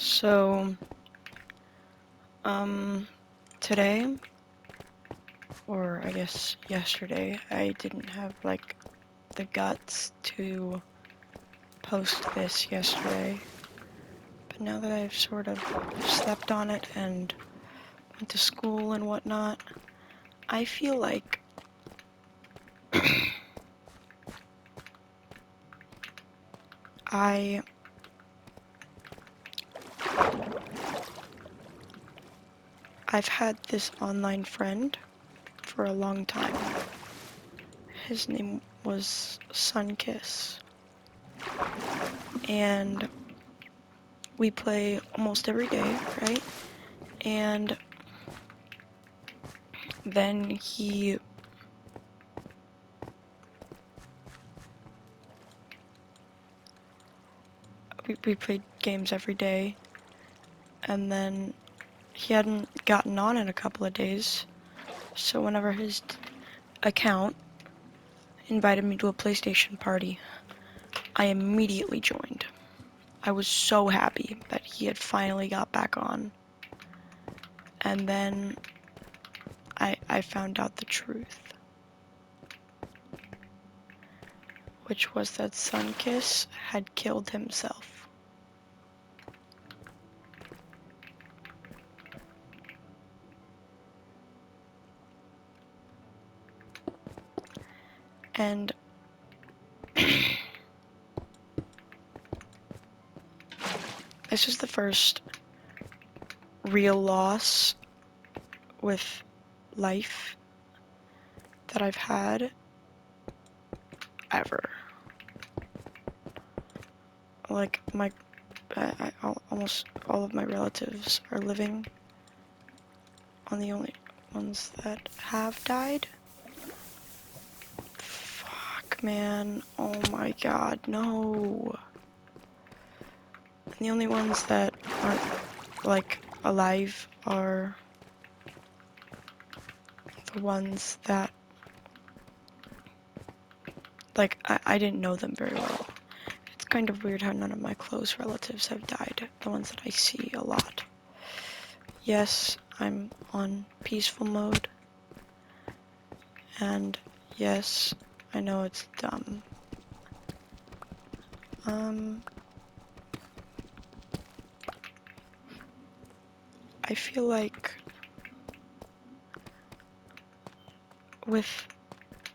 So, today, or I guess yesterday, I didn't have, like, the guts to post this yesterday. But now that I've sort of slept on it and went to school and whatnot, I feel like I I've had this online friend for a long time. His name was Sunkiss. And we play almost every day, right? And then we played games every day, and then he hadn't gotten on in a couple of days, so whenever his account invited me to a PlayStation party, I immediately joined. I was so happy that he had finally got back on. And then I found out the truth, which was that Sunkiss had killed himself. And this is the first real loss with life that I've had ever. Like, almost all of my relatives are living on the only ones that have died. Fuck, man. Oh my god, no. And the only ones that aren't, like, alive are the ones that, like, I didn't know them very well. It's kind of weird how none of my close relatives have died, the ones that I see a lot. Yes, I'm on peaceful mode. And yes, I know it's dumb. I feel like with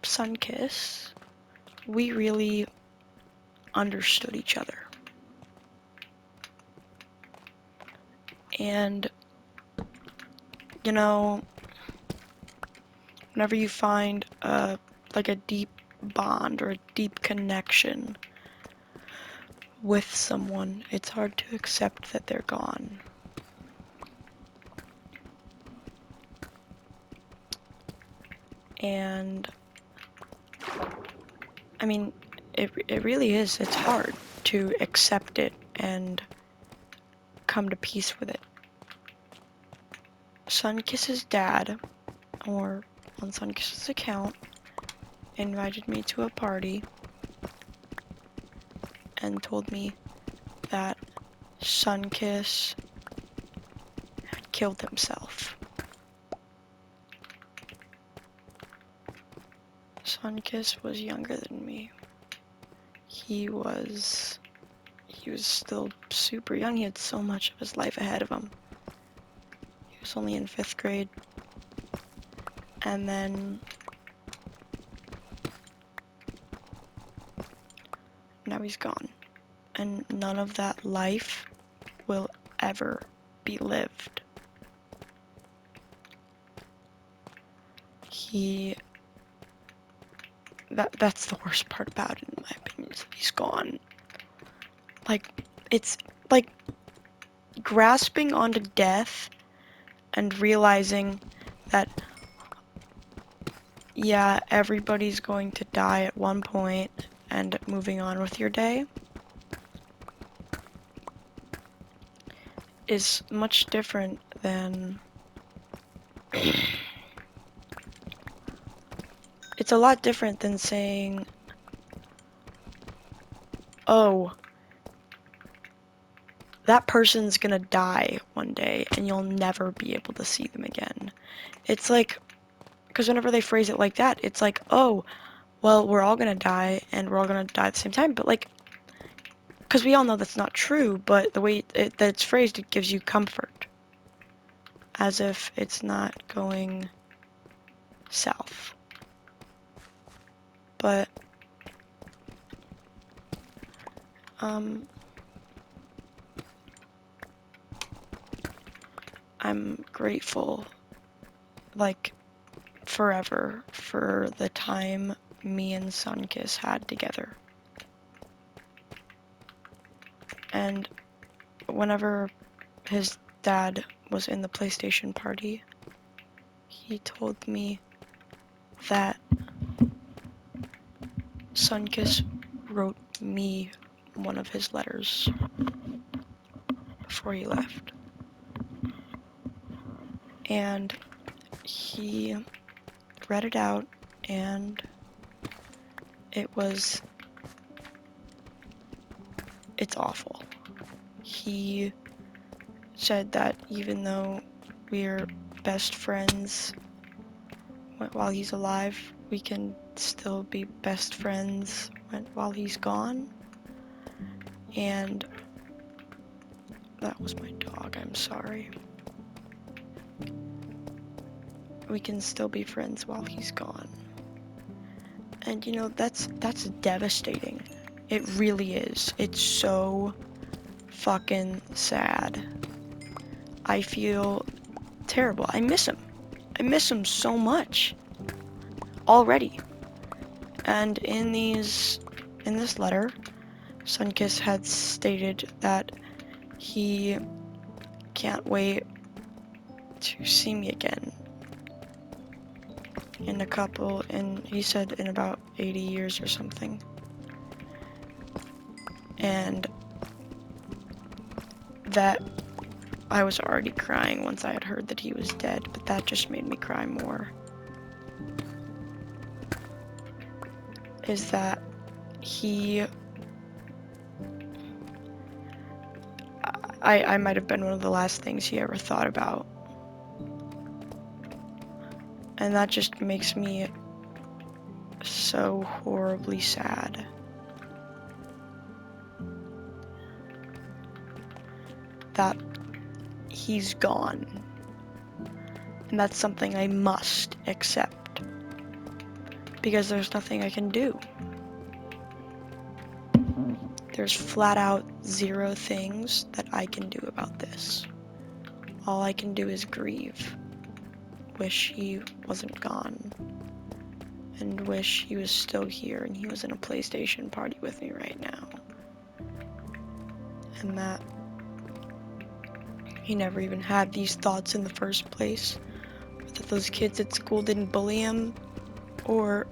Sunkiss, we really understood each other. And, you know, whenever you find like a deep bond or a deep connection with someone, it's hard to accept that they're gone. And I mean, it really is. It's hard to accept it and come to peace with it. Sunkiss's dad, or on Sunkiss's account, invited me to a party and told me that Sunkiss had killed himself. Sunkiss was younger than me. He was still super young. He had so much of his life ahead of him. He was only in 5th grade. And then now he's gone. And none of that life will ever be lived. That's the worst part about it, in my opinion, is that he's gone. Like, it's like grasping onto death and realizing that, yeah, everybody's going to die at one point, and moving on with your day is much different than it's a lot different than saying, oh, that person's gonna die one day and you'll never be able to see them again. It's like, because whenever they phrase it like that, it's like, oh, well, we're all gonna die and we're all gonna die at the same time. But like, because we all know that's not true, but the way that it's phrased, it gives you comfort. As if it's not going south. But, I'm grateful, like, forever for the time me and Sunkiss had together. And whenever his dad was in the PlayStation party, he told me that Sunkiss wrote me one of his letters before he left. And he read it out, and it's awful. He said that even though we're best friends while he's alive, we can still be best friends while he's gone. And that was my dog, I'm sorry. We can still be friends while he's gone. And you know, that's devastating. It really is. It's so fucking sad. I feel terrible. I miss him. I miss him so much. Already. And in this letter, Sunkiss had stated that he can't wait to see me again he said in about 80 years or something. And that I was already crying once I had heard that he was dead, but that just made me cry more. Is that I might have been one of the last things he ever thought about. And that just makes me so horribly sad. That he's gone. And that's something I must accept. Because there's nothing I can do. There's flat out zero things that I can do about this. All I can do is grieve. Wish he wasn't gone. And wish he was still here and he was in a PlayStation party with me right now. And that he never even had these thoughts in the first place. That those kids at school didn't bully him or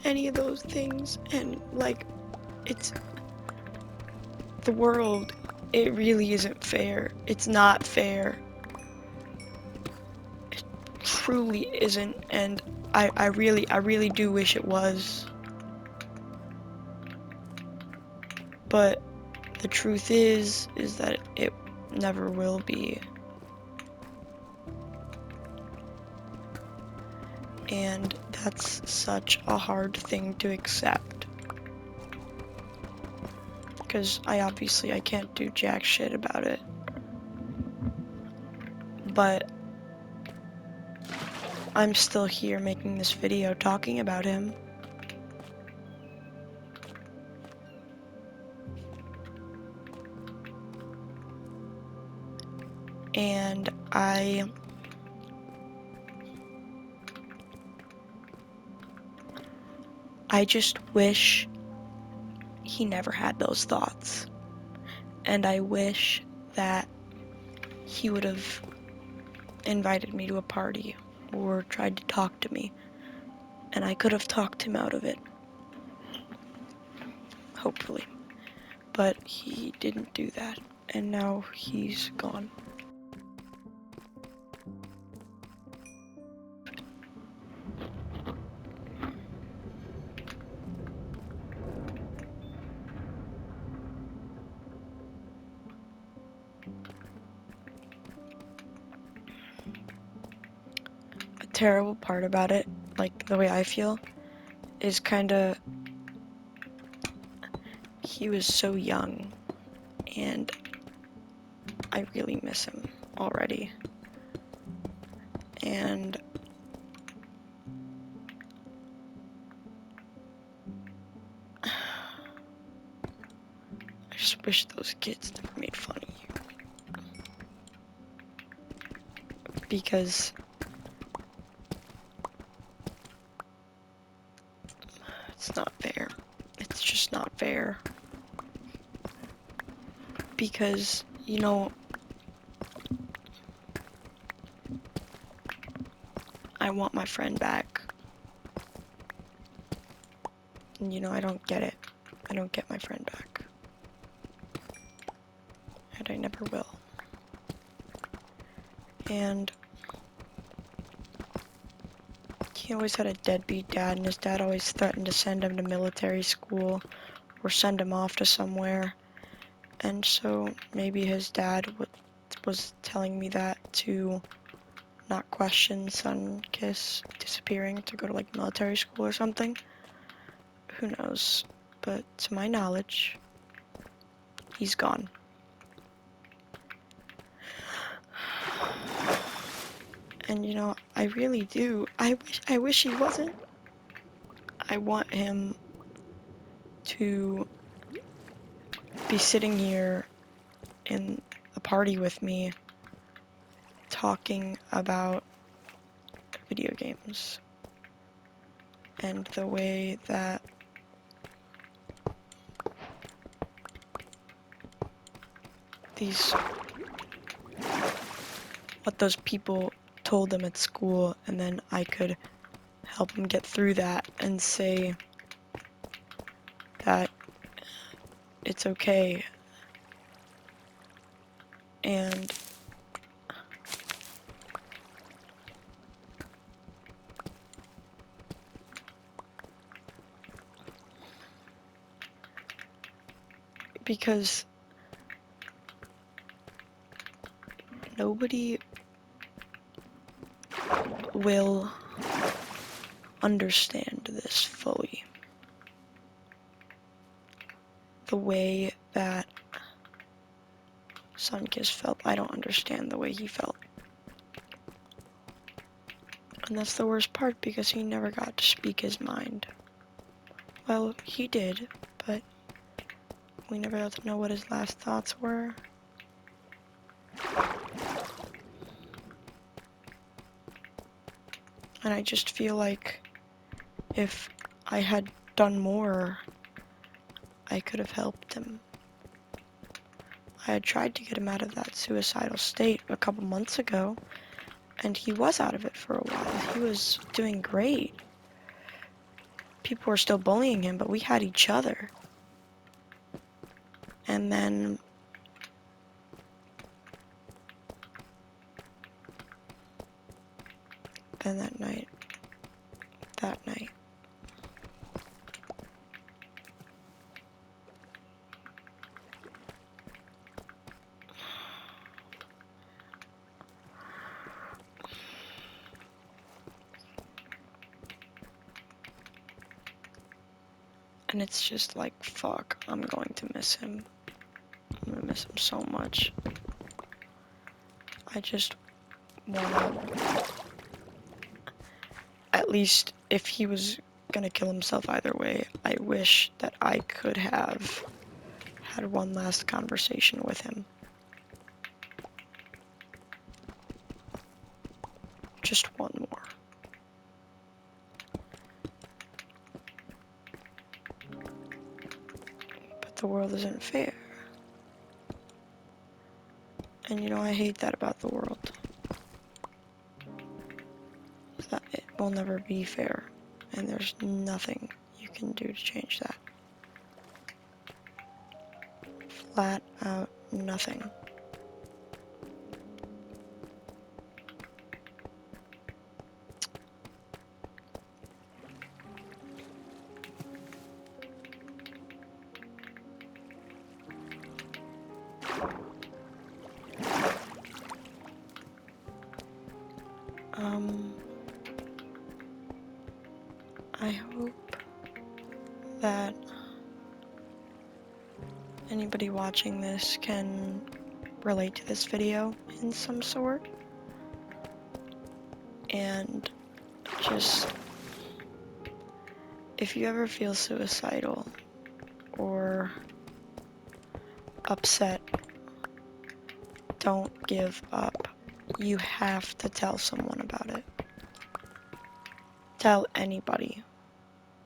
any of those things. And like, it's the world, it really isn't fair. It's not fair. It truly isn't, and I really do wish it was. But the truth is that it never will be. And that's such a hard thing to accept. Because I can't do jack shit about it. But I'm still here making this video talking about him. And I just wish he never had those thoughts. And I wish that he would have invited me to a party or tried to talk to me. And I could have talked him out of it. Hopefully. But he didn't do that. And now he's gone. terrible part about it, like the way I feel, is kinda, he was so young, and I really miss him already. And I just wish those kids never made fun of you. Because it's not fair. It's just not fair. Because, you know, I want my friend back. And, you know, I don't get it. I don't get my friend back. And I never will. And he always had a deadbeat dad, and his dad always threatened to send him to military school or send him off to somewhere. And so maybe his dad was telling me that to not question Sunkiss disappearing to go to like military school or something. Who knows? But to my knowledge, he's gone. And you know, I really do. I wish he wasn't. I want him to be sitting here in a party with me talking about video games and the way that what those people told them at school, and then I could help him get through that and say that it's okay. And because nobody will understand this fully. The way that Sunkiss felt, I don't understand the way he felt. And that's the worst part, because he never got to speak his mind. Well, he did, but we never got to know what his last thoughts were. And I just feel like if I had done more, I could have helped him. I had tried to get him out of that suicidal state a couple months ago, and he was out of it for a while. He was doing great. People were still bullying him, but we had each other. And then that night, and it's just like, fuck, I'm going to miss him. I'm gonna miss him so much. I just wanna, at least if he was gonna kill himself either way, I wish that I could have had one last conversation with him. Just one more. But the world isn't fair. And you know, I hate that about the world. That it will never be fair. And there's nothing you can do to change that. Flat out nothing. I hope that anybody watching this can relate to this video in some sort. And just, if you ever feel suicidal or upset, don't give up. You have to tell someone about it. Tell anybody.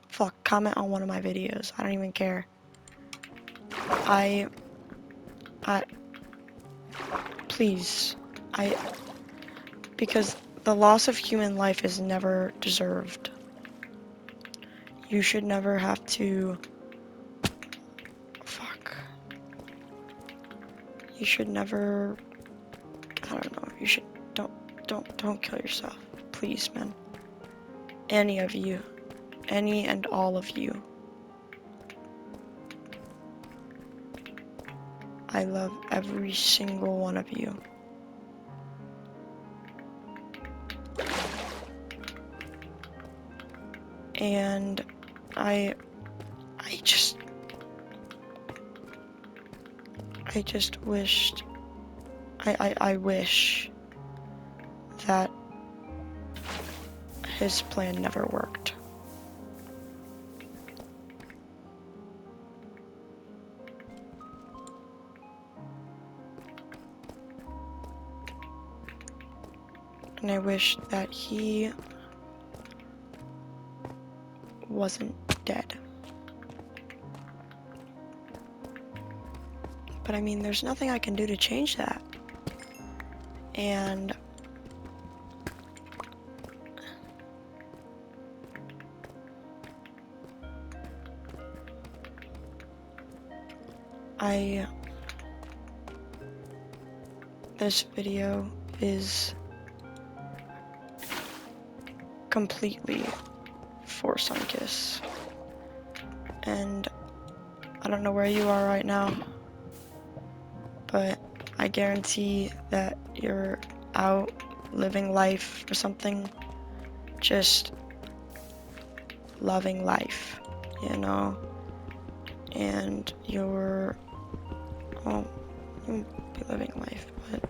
Fuck, comment on one of my videos. I don't even care. Please. Because the loss of human life is never deserved. You should never have to... Fuck. You should never... I don't know. You should... Don't kill yourself. Please, man. Any of you. Any and all of you. I love every single one of you. And I just wished, I wish that his plan never worked. And I wish that he wasn't dead. But I mean, there's nothing I can do to change that. And this video is completely for Sunkiss. And I don't know where you are right now, but I guarantee that you're out living life or something, just loving life, you know? And you'll be living life, but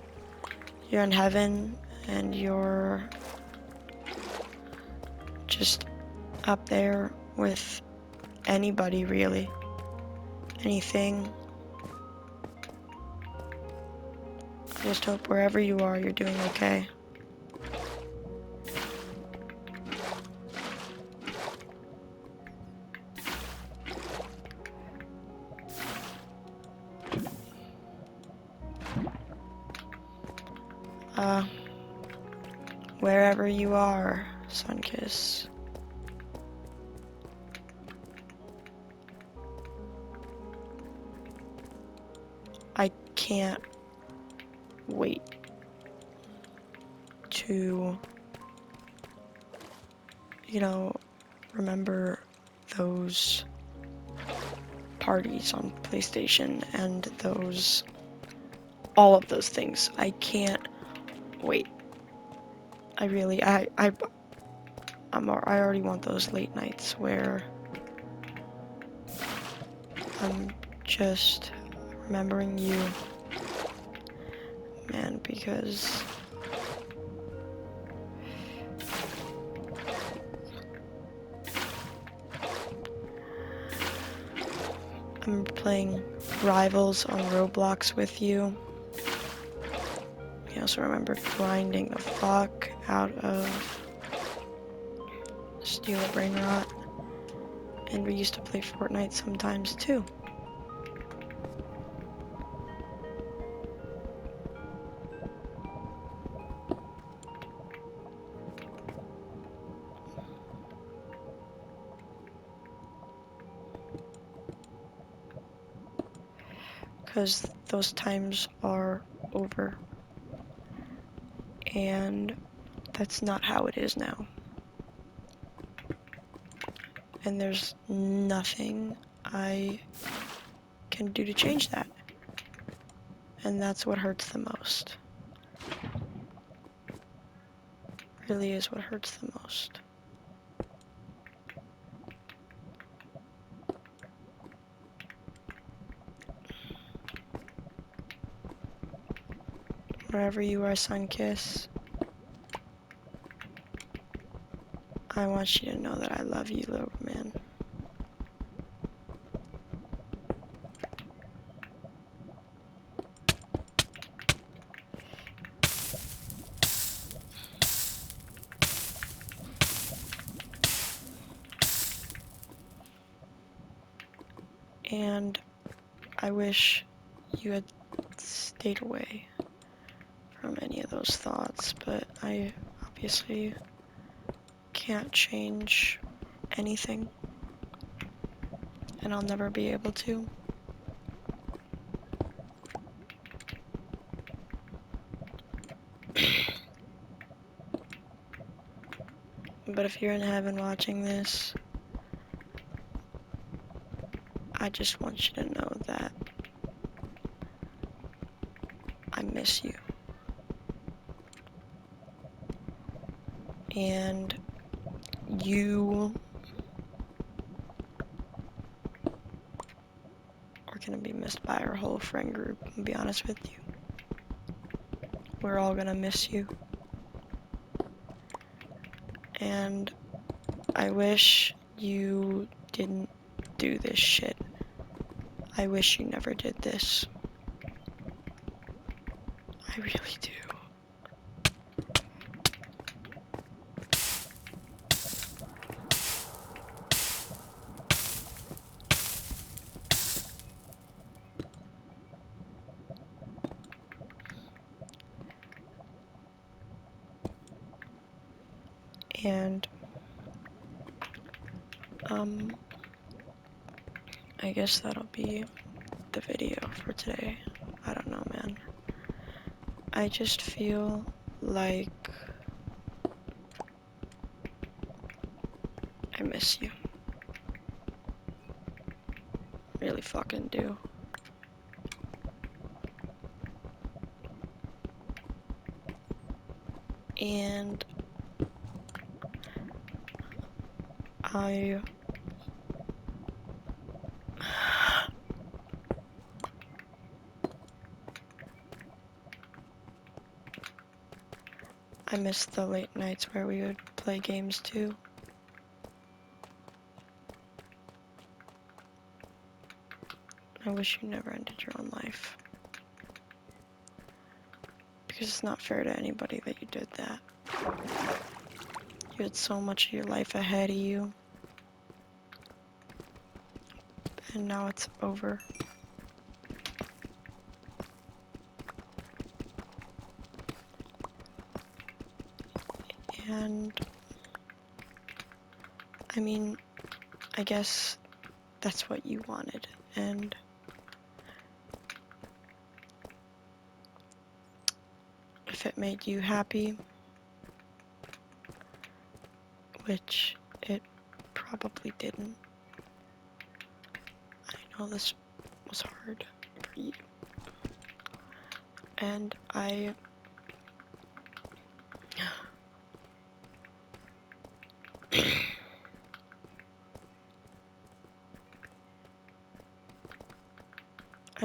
you're in heaven and you're just up there with anybody, really. Anything. I just hope wherever you are, you're doing okay. Wherever you are, Sunkiss. I can't wait to, remember those parties on PlayStation and all of those things. I can't wait. I already want those late nights where I'm just remembering you, man, because I'm playing Rivals on Roblox with you. I also remember grinding the fuck out of Steal a Brain Rot, and we used to play Fortnite sometimes too. Because those times are over. And that's not how it is now. And there's nothing I can do to change that. And that's what hurts the most. Really is what hurts the most. wherever you are, Sunkiss, I want you to know that I love you, little man. And I wish you had stayed away from any of those thoughts, but I obviously can't change anything, and I'll never be able to. But if you're in heaven watching this, I just want you to know that I miss you. And you are gonna be missed by our whole friend group, I'll be honest with you. We're all gonna miss you. And I wish you didn't do this shit. I wish you never did this. I really do. And, I guess that'll be the video for today. I don't know, man. I just feel like I miss you. Really fucking do. And I miss the late nights where we would play games too. I wish you never ended your own life. Because it's not fair to anybody that you did that. You had so much of your life ahead of you. And now it's over. And I mean, I guess that's what you wanted. And if it made you happy, which it probably didn't, I know this was hard for you. And I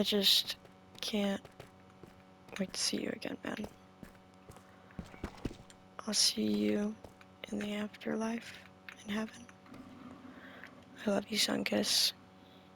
just can't wait to see you again, man. I'll see you in the afterlife, in heaven. I love you, Sunkiss.